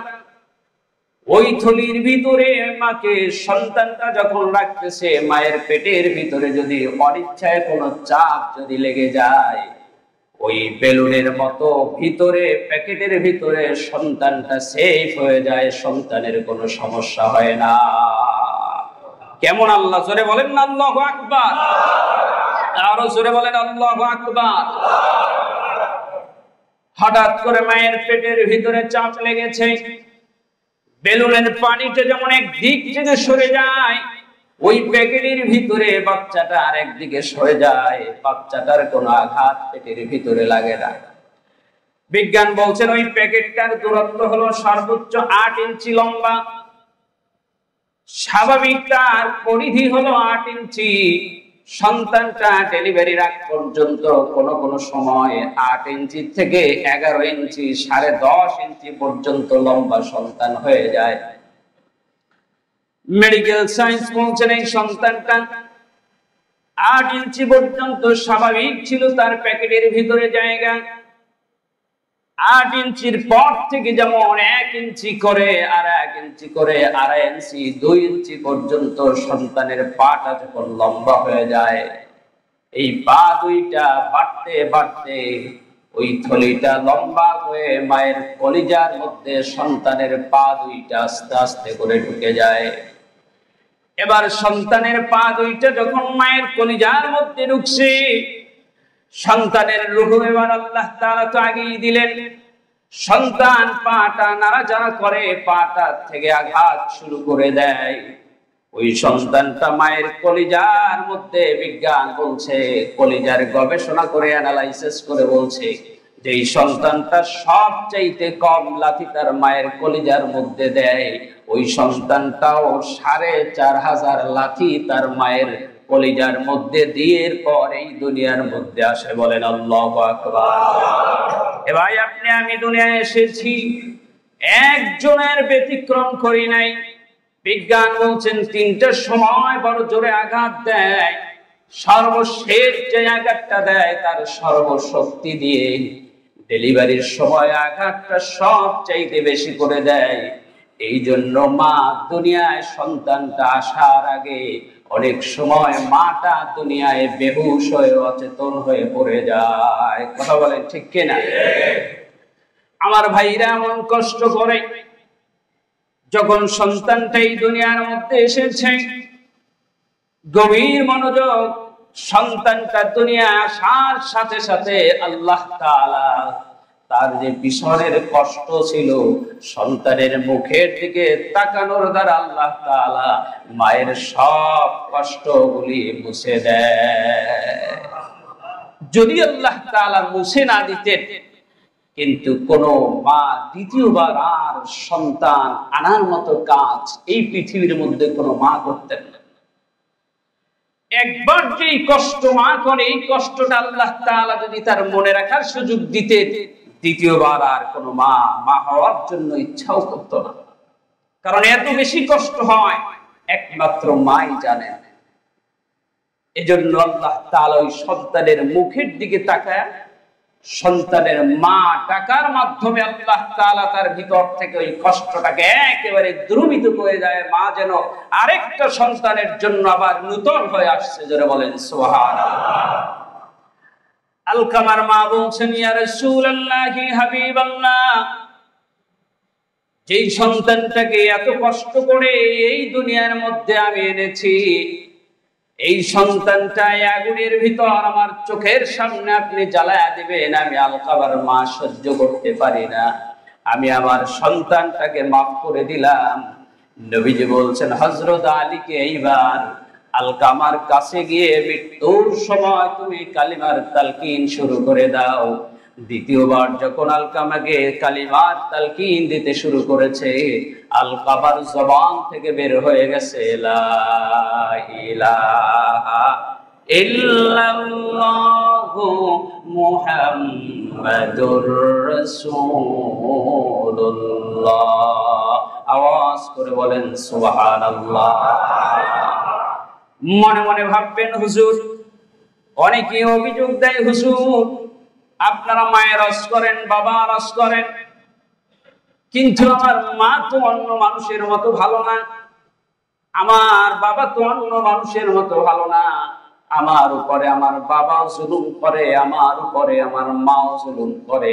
ওই থলির ভিতরে মাকে সন্তানটা যখন রাখতেছে, মায়ের পেটের ভিতরে যদি অনিচ্ছায় কোনো চাপ যদি লেগে যায়, ওই বেলুনের মতো ভিতরে প্যাকেটের ভিতরে সন্তানটা সেফ হয়ে যায়, সন্তানের কোনো সমস্যা হয় না। কেমন আল্লাহ? জোরে বলেন না আল্লাহু আকবার। আরো জোরে বলেন আল্লাহু আকবার। হঠাৎ করে মায়ের পেটের ভিতরে চাপ লেগেছে, বেলুনের পানিটা যেমন একদিক থেকে সরে যায়, ওই প্যাকেটের ভিতরে বাচ্চাটা আর একদিকে সরে যায়, বাচ্চাটার কোনো আঘাত পেটের ভিতরে লাগে না। বিজ্ঞান বলছেন ওই প্যাকেটটার দূরত্ব হলো সর্বোচ্চ 8 ইঞ্চি লম্বা, স্বাভাবিক তার পরিধি হলো 8 ইঞ্চি। সন্তানটা ডেলিভারির আগ পর্যন্ত কোন সময় 8 ইঞ্চি থেকে 11 ইঞ্চি 10.5 ইঞ্চি পর্যন্ত লম্বা সন্তান হয়ে যায়। মেডিকেল সায়েন্স বলছেন এই সন্তানটা 8 ইঞ্চি পর্যন্ত স্বাভাবিক ছিল তার প্যাকেটের ভিতরে জায়গা। 8 ইঞ্চির পর থেকে যেমন 1 ইঞ্চি করে আর 1 ইঞ্চি করে 2.5 ইঞ্চি 2 ইঞ্চি পর্যন্ত সন্তানের পাটা যখন লম্বা হয়ে যায়, এই পা দুইটা বাড়তে বাড়তে ওই থলিটা লম্বা হয়ে মায়ের কলিজার মধ্যে সন্তানের পা দুইটা আস্তে আস্তে করে ঢুকে যায়। এবার সন্তানের পা দুইটা যখন মায়ের কলিজার মধ্যে ঢুকছে, সন্তানের রূহ এবার আল্লাহ তাআলা তো আগেই দিলেন, সন্তান পাটা নাড়াচাড়া করে, পাটা থেকে আঘাত শুরু করে দেয়। ওই সন্তানটা মায়ের কলিজার মধ্যে, বিজ্ঞান বলছে কলিজার গবেষণা করে অ্যানালাইসিস করে বলছে যে এই সন্তানটা সবচাইতে কম লাথি তার মায়ের কলিজার মধ্যে দেয়, ওই সন্তানটাও 4500 লাথি তার মায়ের কলিজার মধ্যে দিয়ে পর এই দুনিয়ার মধ্যে আসে। বলেন আল্লাহু আকবার। এ ভাই আপনি আমি দুনিয়ায় এসেছি, একজনের ব্যতিক্রম করি নাই। বিজ্ঞান বলছেন 3টার সময় বড় জোরে আঘাত দেয়, সর্বশেষ যে আঘাতটা দেয় তার সর্বশক্তি দিয়ে ডেলিভারির সময় আঘাতটা সবচাইতে বেশি করে দেয়। এই জন্য মা দুনিয়ায় সন্তানটা আসার আগে অনেক সময় মাটা দুনিয়ায় বেহুশ হয়ে অচেতন হয়ে পড়ে যায়। কথা বলেন ঠিক কিনা? আমার ভাইরা এমন কষ্ট করে, যখন সন্তানটা এই দুনিয়ার মধ্যে এসেছে গভীর মনোযোগ, সন্তানটা দুনিয়া আসার সাথে সাথে আল্লাহ তাআলা তার যে পিছনের কষ্ট ছিল, সন্তানের মুখের দিকে তাকানোর দ্বারা আল্লাহ তাআলা মায়ের সব কষ্টগুলি মুছে দেয়। যদি আল্লাহ তাআলা মুছে না দিতেন, কিন্তু কোন মা দ্বিতীয়বার আর সন্তান আনার মতো কাজ এই পৃথিবীর মধ্যে কোনো মা করতেন না। একবার যেই কষ্ট মা করে, এই কষ্টটা আল্লাহ তাআলা যদি তার মনে রাখার সুযোগ দিতেন, দ্বিতীয়বার আর কোনো মা মা হওয়ার জন্য ইচ্ছাও করত না। কারণ এত বেশি কষ্ট হয় একমাত্র মাই জানেন। এজন্য আল্লাহ তাআলা ওই সন্তানের মুখের দিকে তাকায় সন্তানের মা টাকার মাধ্যমে আল্লাহ তাআলা তার ভিতর থেকে ওই কষ্টটাকে একেবারে দ্রবীভূত করে যায়, মা যেন আরেকটা সন্তানের জন্য আবার নূতন হয়ে আসছে। জোরে বলেন সুবহানাল্লাহ। আলকামার মা বলছেন, ইয়া রাসূলুল্লাহি হাবিবাল্লাহ, যেই সন্তানটাকে এত কষ্ট করে এই দুনিয়ার মধ্যে আমি এনেছি, এই সন্তানটা আগুনের ভিতর আমার চোখের সামনে আপনি জ্বালায়া দিবেন, আমি আলকামার মা সহ্য করতে পারি না, আমি আমার সন্তানটাকে মাফ করে দিলাম। নবীজি বলছেন হযরত আলীকে এইবার আলকামার কাছে গিয়ে মৃত্যুর সময় তুমি কালিমার তালকিন শুরু করে দাও। দ্বিতীয়বার যখন আলকামাকে কালিমার তালকিন দিতে শুরু করেছে, আলকামার জবান থেকে বের হয়ে গেছে লা ইলাহা ইল্লাল্লাহু মুহাম্মাদুর রাসূলুল্লাহ। আওয়াজ করে বলেন সুবহানাল্লাহ। মনে মনে ভাববেন, হুজুর অনেকে অভিযোগ দেয়, হুজুর আপনারা মায়ের রস করেন, বাবা রস করেন, কিন্তু আমার মা তো অন্য মানুষের মতো ভালো না, আমার বাবা তো অন্য মানুষের মতো ভালো না, আমার উপরে আমার বাবা জুলুম করে, আমার উপরে আমার মাও জুলুম করে।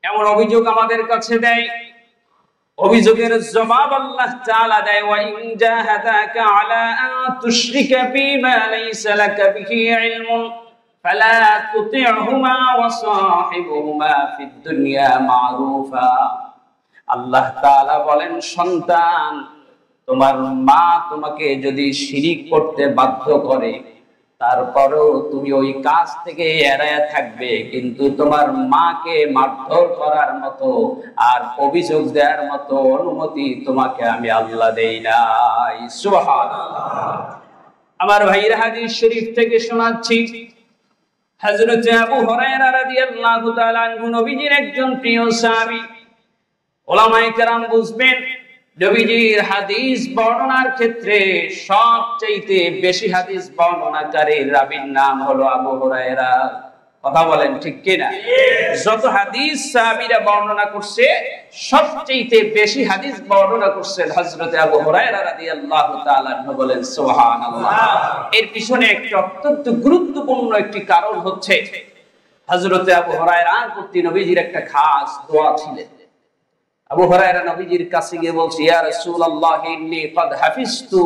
এমন অভিযোগ আমাদের কাছে দেয়। অভিযোগের জবাব আল্লাহ তাআলা দেয়, ওয়া ইন জাহাদাকা আলা আন তুশরিকা বিমা লাইসা লাকা বিহি ইলমুন ফালা তুতি'হুমা ওয়া সাহিবহুমা ফিদ দুনিয়া মা'রুফা। আল্লাহ তাআলা বলেন, সন্তান, তোমার মা তোমাকে যদি শিরিক করতে বাধ্য করে, তারপরেও তুমি ওই কাজ থেকে এড়ায় থাকবে, কিন্তু তোমার মাকে মারধর করার মতো আর অভিযোগ দেওয়ার মতো অনুমতি তোমাকে আমি আল্লাহ দেই নাই। সুবহানাল্লাহ। আমার ভাইরা, হাদিস শরীফ থেকে শোনাচ্ছি, হযরত আবু হুরায়রা রাদিয়াল্লাহু তাআলা আনহু নবীজির একজন প্রিয় সাহাবী। উলামায়ে কেরাম বুঝবেন, নবীজির হাদিস বর্ণনার ক্ষেত্রে সবচেয়ে বেশি হাদিস বর্ণনাকারী রাবীর নাম হলো আবু হুরায়রা। কথা বলেন ঠিক কিনা? যত হাদিস সাহাবীরা বর্ণনা করছে, সবচেয়ে বেশি হাদিস বর্ণনা করছেন হযরত আবু হুরায়রা রাদিয়াল্লাহু তাআলা আনহু। বলেন সুবহানাল্লাহ। এর পিছনে একটি অত্যন্ত গুরুত্বপূর্ণ একটি কারণ হচ্ছে, হযরত আবু হুরায়রার প্রতি নবীজির একটা খাস দোয়া ছিল। আবু হুরায়রা নবীজির কাছে গিয়ে বলছে, ইয়া রাসূলুল্লাহ ইন্নী ক্বাদ হাফিজতু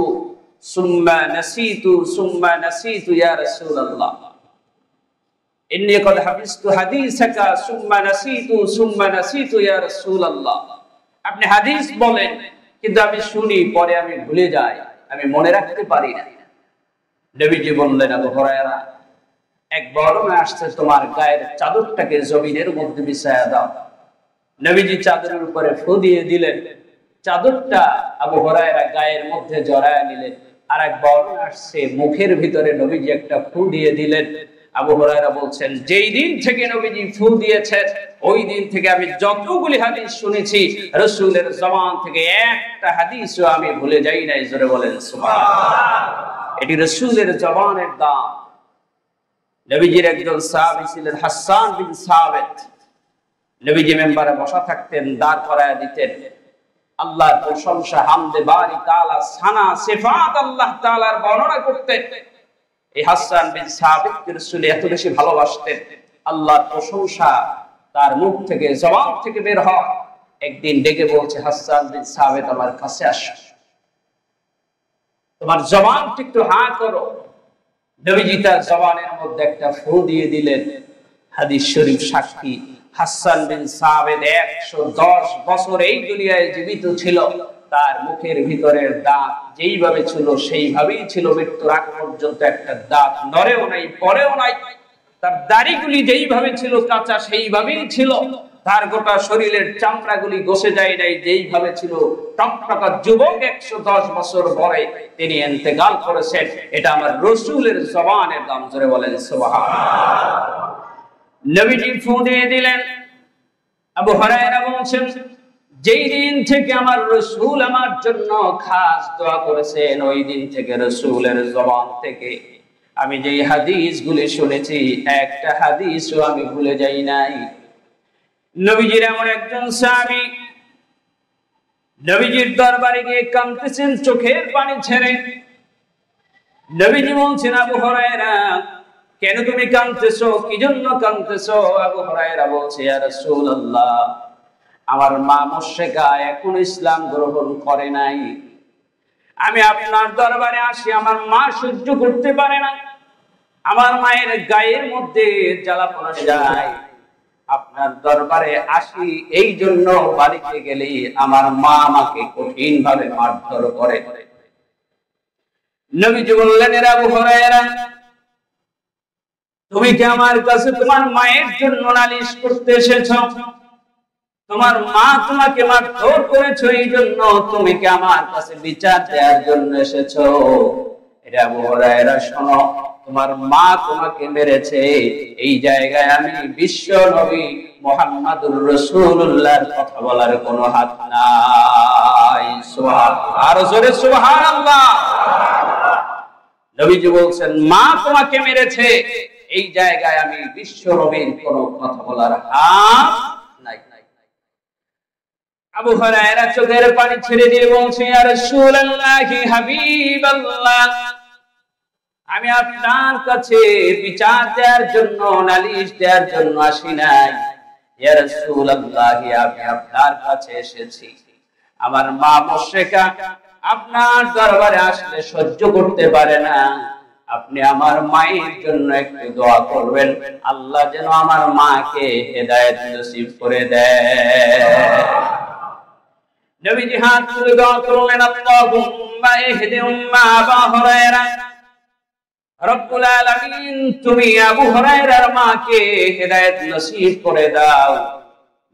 সুম্মা নাসিতু ইয়া রাসূলুল্লাহ, ইন্নী ক্বাদ হাফিজতু হাদিসাকা সুম্মা নাসিতু ইয়া রাসূলুল্লাহ। আপনি হাদিস বলেন, কিন্তু আমি শুনি, পরে আমি ভুলে যাই, আমি মনে রাখতে পারি না। নবীজি বললেন, আবু হুরায়রা, এক বরমে আসছে, তোমার গায়ের চাদরটাকে জমিনের মধ্যে বিছায়া দাও। নবীজি চাদরের উপরে ফু দিয়ে দিলেন, চাদরটা আবু হুরায়রা গায়ের মধ্যে জড়ায় নিলেন। আর এক বরমে আসছে, মুখের ভিতরে নবীজি একটা ফু দিয়ে দিলেন। আবু হুরায়রা বলছেন, যেই দিন থেকে নবীজি ফু দিয়েছেন, ওই দিন থেকে আমি যতগুলি হাদিস শুনেছি, রাসূলের জবান থেকে একটা হাদিসও আমি ভুলে যাই নাই। জোরে বলেন সুবহানাল্লাহ। এটি রাসূলের জবানের দাম। নবীজির একজন সাহাবী ছিলেন হাসান বিন সাবিত। নবীজি মেম্বারে বসা থাকতেন, দাঁড় করায় দিতেন, আল্লাহর প্রশংসা, হামদে বারি তাআলা, সানা সিফাত আল্লাহ তাআলার বর্ণনা করতেন। এই হাসান বিন সাবিতকে রাসূল এত বেশি ভালোবাসতেন, আল্লাহর প্রশংসা তার মুখ থেকে, জবান থেকে বের হয়। একদিন ডেকে বলছে, হাসান বিন সাবিত, আমার কাছে আসো, তোমার জবানটা একটু হা করো। নবীজি তার জবানের মধ্যে একটা ফু দিয়ে দিলেন। হাদিস শরীফ সাক্ষী, হাসান বিন সাবিত 110 বছর এই দুনিয়ায় জীবিত ছিল। তার মুখের ভিতরের দাঁত যেইভাবে ছিল সেইভাবেই ছিল, মৃত্যুর আগ পর্যন্ত একটা দাঁত নড়েও নাই, পড়েও নাই। তার দাড়িগুলি যেইভাবে ছিল কাঁচা, সেইভাবেই ছিল। তার গোটা শরীরের চামড়াগুলি গসে যায় নাই, যেইভাবে ছিল টকটকা যুবক। 110 বছর পরে তিনি ইন্তেকাল করেছেন। এটা আমার রাসূলের জবানের দাম। জোরে বলেন সুবহানাল্লাহ। নবীজি ফু দিয়ে দিলেন। আবু হুরায়রা বলছেন, যেই দিন থেকে আমার রাসূল আমার জন্য খাস দোয়া করেছেন, ওই দিন থেকে রাসূলের জবান থেকে আমি যেই হাদিসগুলি শুনেছি একটা হাদিসও আমি ভুলে যাই নাই। নবীজির এমন একজন সাহাবী নবীজির দরবারে গিয়ে কাঁদতেছেন চোখের পানি ছেড়ে। নবীজি বলছেন, আবু হুরায়রা কেন তুমি কাঁদতেছো, কি জন্য কাঁদতেছো? আবু হুরায়রা বলছে, ইয়া রাসূলুল্লাহ, আমার মা মুশরিকা এখন ইসলাম গ্রহণ করে নাই। আমি আপনার দরবারে আসি, আমার মা সহ্য করতে পারে না, আমার মায়ের গায়ের মধ্যে জ্বালা পড়া যায়। আপনার দরবারে আসি এই জন্য বাড়িতে গেলেই আমার মা আমাকে কঠিন ভাবে মারধর করে। নবীজি বললেন, এরা আবু হুরায়রা, তুমি কি আমার কাছে তোমার মায়ের জন্য নালিশ করতে এসেছো? তোমার মা তোমাকে মারধর করেছে এই জন্য তুমি কি আমার কাছে বিচার দেওয়ার জন্য এসেছো? এরা আবু হুরায়রা, শোনো, তোমার মা তোমাকে মেরেছে, এই জায়গায় আমি বিশ্ব নবী মুহাম্মদুর রাসূলুল্লাহর কথা বলার কোনো হাত নাই। সুবহানাল্লাহ, আর জোরে সুবহানাল্লাহ। নবীজি বলছেন, মা তোমাকে মেরেছে, এই জায়গায় আমি বিশ্ব নবীর কোনো কথা বলার হাত নাই। আবু হুরায়রা চোখের পানি ছেড়ে দিয়ে বলছে, ইয়া রাসূলুল্লাহি হাবিবাল্লাহ, আমি আপনার কাছে বিচার দেওয়ার জন্য, নালিশ দেওয়ার জন্য আসি নাই। ইয়া রাসূলুল্লাহ, আমি আপনার কাছে এসেছি, আমার মা মুশরিকা আপনার দরবারে আসলে সহ্য করতে পারে না। আপনি আমার মায়ের জন্য একটু দোয়া করবেন, আল্লাহ যেন আমার মাকে হেদায়েত নসিব করে দেয়। নবীজি হাত তুলে দোয়া করলেন, আল্লাহুম্মা ইহদি উম্মা আবু হুরায়রা, রব্বুল আলামিন তুমি আবু হুরায়রার মাকে হেদায়েত নসিব করে দাও।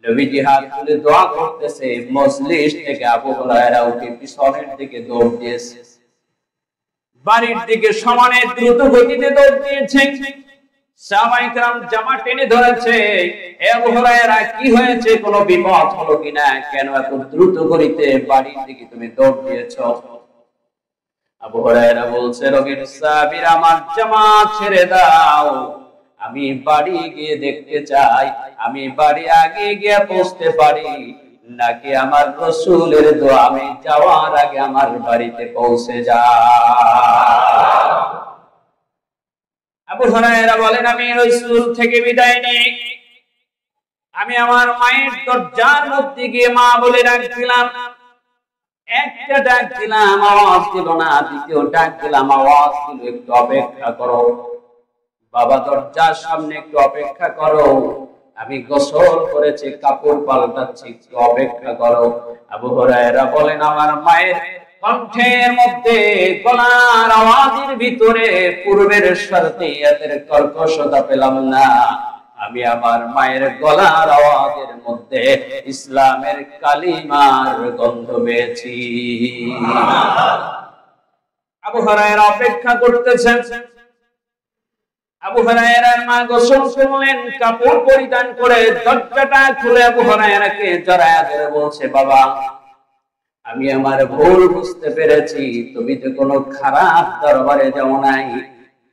নবীজি হাত তুলে দোয়া করতেছে, মজলিস থেকে আবু হুরায়রা উঠে পিছনের দিকে দৌড় দিয়েছে, বাড়ির দিকে সমানে দ্রুত গতিতে দৌড় দিয়েছে। সাহাবায়ে কেরাম জামা টেনে ধরেছে, এ আবু হুরায়রা কি হয়েছে, কোনো বিপদ হলো কিনা, কেন এত দ্রুত গতিতে বাড়ির দিকে তুমি দৌড় দিয়েছো? আবু হুরায়রা বলছে, রোগীর সাহাবীর, আমার জামা ছেড়ে দাও, আমি বাড়ি গিয়ে দেখতে চাই, আমি বাড়ি আগে গিয়ে পৌঁছতে পারি নাকি আমার রাসূলের দোয়া আমি যাওয়ার আগে আমার বাড়িতে পৌঁছে যায়। আবু হুরায়রা বলেন, আমি রাসূল থেকে বিদায় নিই, আমি আমার মায়ের দরজার মধ্যে গিয়ে মা বলে ডাক দিলাম। একটা ডাক দিলাম, আওয়াজ দিল না। দ্বিতীয় ডাক দিলাম, আওয়াজ দিল, একটু অপেক্ষা করো বাবা, দরজার সামনে একটু অপেক্ষা করো, আমি গোসল করেছি, কাপড় পাল্টাচ্ছি, একটু অপেক্ষা করো। আবু হুরায়রা বলেন, আমার মায়ের কণ্ঠের মধ্যে, গলার আওয়াজের ভিতরে পূর্বের শরতিয়াতের কর্কশতা পেলাম না, আমি আমার মায়ের গলার আওয়াজের মধ্যে ইসলামের কালিমার গন্ধ পেয়েছি। আবু হুরায়রা অপেক্ষা করতেছেন। আবু হুরায়রার মা গোসল করলেন, কাপড় পরিধান করে দরজাটা খুলে আবু হুরায়রাকে জড়ায়া ধরে বলছে, বাবা, আমি আমার ভুল বুঝতে পেরেছি, তুমি তো কোনো খারাপ দরবারে যাও নাই,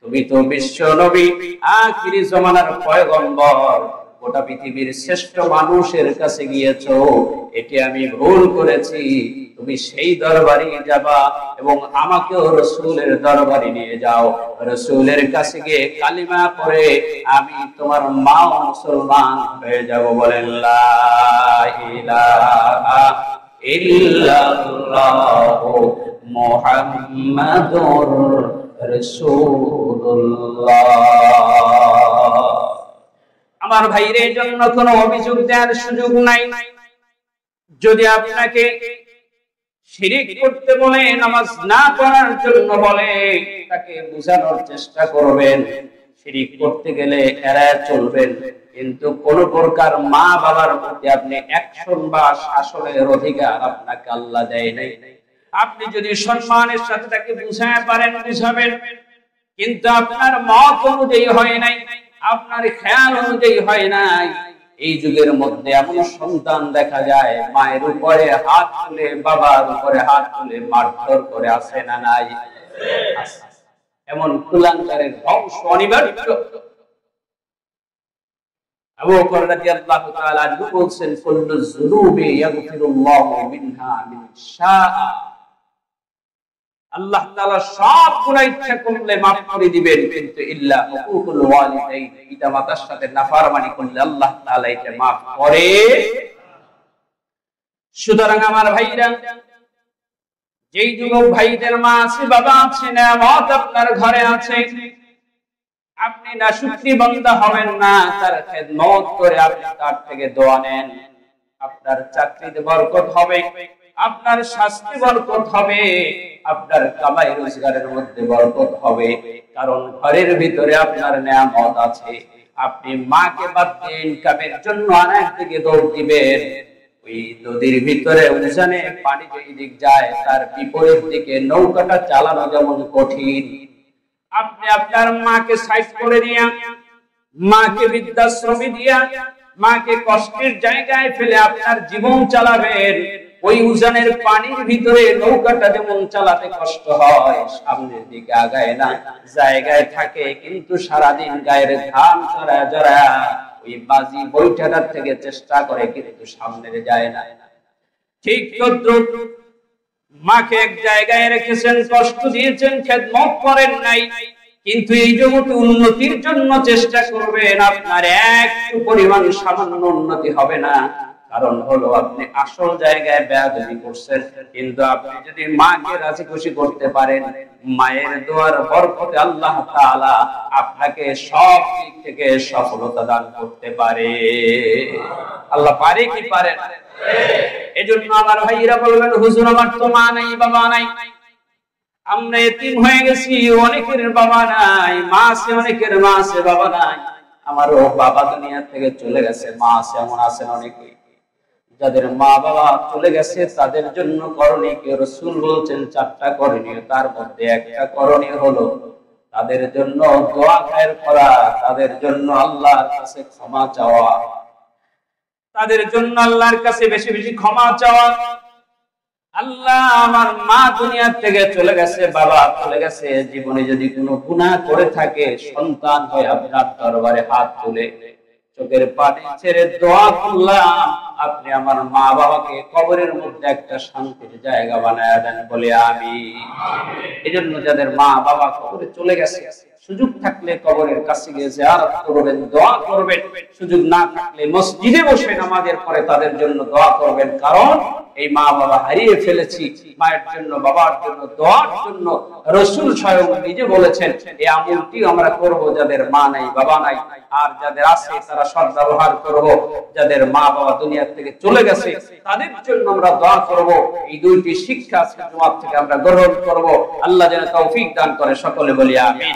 তুমি তো বিশ্ব নবী, আখিরি জামানার পয়গম্বর, গোটা পৃথিবীর শ্রেষ্ঠ মানুষের কাছে গিয়েছো, এটি আমি ভুল করেছি, তুমি সেই দরবারে যাবা এবং আমাকেও রাসূলের দরবারে নিয়ে যাও, রাসূলের কাছে গিয়ে কালিমা পড়ে আমি তোমার মা মুসলমান হয়ে যাব। বলেন লা ইলাহা ইল্লাল্লাহু মুহাম্মাদুর রাসূলুল্লাহ। আমার ভাইয়ের জন্য কোনো অভিযোগ দেওয়ার সুযোগ নাই। যদি আপনাকে শিরিক করতে বলে, নামাজ না পড়ার জন্য বলে, তাকে বোঝানোর চেষ্টা করবেন, শিরিক করতে গেলে এড়ায় চলবেন, কিন্তু কোন প্রকার মা বাবার প্রতি আপনি অ্যাকশন বা শাসনের অধিকার আপনাকে আল্লাহ দেয় নাই। আপনি যদি সম্মানের সাথে তাকে বুঝাতে পারেন, বুঝাবেন, কিন্তু আপনার মত অনুযায়ী হয় নাই, আপনার খেয়াল অনুযায়ী হয় নাই। এই যুগের মধ্যে এমন সন্তান দেখা যায়, মায়ের উপরে হাত তুলে, বাবার উপরে হাত তুলে মারধর করে, আছে না নাই? এমন কুলাঙ্গারের ধ্বংস অনিবার্য। আবু বকর রাদিয়াল্লাহু তাআলা আনহু বলছেন, কুল্লু যুনুবি ইয়াগফিরুল্লাহু মিনহা মিন শাআ। আল্লাহ তাআলা সব গুনাহ ইচ্ছা করলে maaf করে দিবেন, কিন্তু ইল্লা হুকুকুল ওয়ালিদাইন, পিতামাতার সাথে নাফরমানি করলে আল্লাহ তাআলা এটা maaf করে। সুতরাং আমার ভাইরা, যেই যুবক ভাইদের মা আছে, বাবা আছে, নেয়ামত আপনার ঘরে আছে, আপনি না শুকরি বান্দা হবেন না, তার খেদমত করে আপনি তার থেকে দোয়া নেন। আপনার চাকরিতে বরকত হবে, আপনার স্বাস্থ্যে বরকত হবে, আপনার কামাই রোজগারের মধ্যে বরকত হবে, কারণ ঘরের ভিতরে আপনার নেয়ামত আছে। আপনি মাকে বাদ দিয়ে ইনকামের জন্য আরেক দিকে দৌড় দিবেন, ওই নদীর ভিতরে উজানে পানি যেই দিক যায় তার বিপরীত দিকে নৌকাটা চালানো যেমন কঠিন। আপনি আপনার মাকে সাইড করে দিয়া, মাকে বৃদ্ধাশ্রমে দিয়া, মাকে কষ্টের জায়গায় ফেলে আপনার জীবন চালাবেন, ওই উজানের পানির ভিতরে নৌকাটা যেমন চালাতে কষ্ট হয়, সামনের দিকে আগায় না, জায়গায় থাকে, কিন্তু সারাদিন গায়ের ঘাম জড়ায় জড়ায় ওই বাজি বৈঠাটার থেকে চেষ্টা করে, কিন্তু সামনে যায় না। ঠিক তদ্রুপ মাকে এক জায়গায় রেখেছেন, কষ্ট দিয়েছেন, খেদমত করেন নাই, কিন্তু এই জগতে উন্নতির জন্য চেষ্টা করবেন, আপনার একটু পরিমাণ সামান্য উন্নতি হবে না। কারণ হলো আপনি আসল জায়গায় বেয়াদবি করছেন। কিন্তু আপনি যদি মাকে রাজি খুশি করতে পারেন, মায়ের দোয়ার বরকতে আল্লাহ তাআলা আপনাকে সব দিক থেকে সফলতা দান করতে পারে। আল্লাহ পারে কি পারে না? এজন্য আমার ভাইরা বলবেন, হুজুর আমার তো মা নাই, বাবা নাই, আমরা এতিম হয়ে গেছি, অনেকের বাবা নাই, মা আছে, অনেকের মা আছে, বাবা নাই। আমারও বাবা দুনিয়া থেকে চলে গেছে, মা আছে, এমন আছেন অনেকে। যাদের মা বাবা চলে গেছে তাদের জন্য করণীয় কি? রাসূল বলছেন 4টা করণীয়, তার মধ্যে একটা করণীয় হলো তাদের জন্য দোয়া খায়ের করা, তাদের জন্য আল্লাহর কাছে ক্ষমা চাওয়া, তাদের জন্য আল্লাহর কাছে বেশি বেশি ক্ষমা চাওয়া। আল্লাহ, আমার মা দুনিয়া থেকে চলে গেছে, বাবা চলে গেছে, জীবনে যদি কোনো গুনাহ করে থাকে, সন্তান হয়ে আপনার দরবারে হাত তুলে চোখের পানি ছেড়ে দোয়া করলাম, আপনি আমার মা বাবাকে কবরের মধ্যে একটা শান্তির জায়গা বানায় দেন, বলে আমিন। এজন্য যাদের মা বাবা কবরে চলে গেছে, সুযোগ থাকলে কবরের কাছে গিয়ে জিয়ারত করবেন, দোয়া করবেন। সুযোগ না থাকলে মসজিদে বসে নামাজের পরে তাদের জন্য দোয়া করবেন, কারণ এই মা বাবা হারিয়ে ফেলেছি, মায়ের জন্য, বাবার জন্য দোয়ার জন্য রাসূল স্বয়ং নিজে বলেছেন এই আমলটি আমরা করব যাদের মা নাই, বাবা নাই। আর যাদের আছে তারা সদ্ব্যবহার করব, যাদের মা বাবা দুনিয়া থেকে চলে গেছে তাদের জন্য আমরা দোয়া করব। এই দুইটি শিক্ষা আজকে জুমাত থেকে আমরা গ্রহণ করব। আল্লাহ যেন তৌফিক দান করে, সকলে বলি আমিন।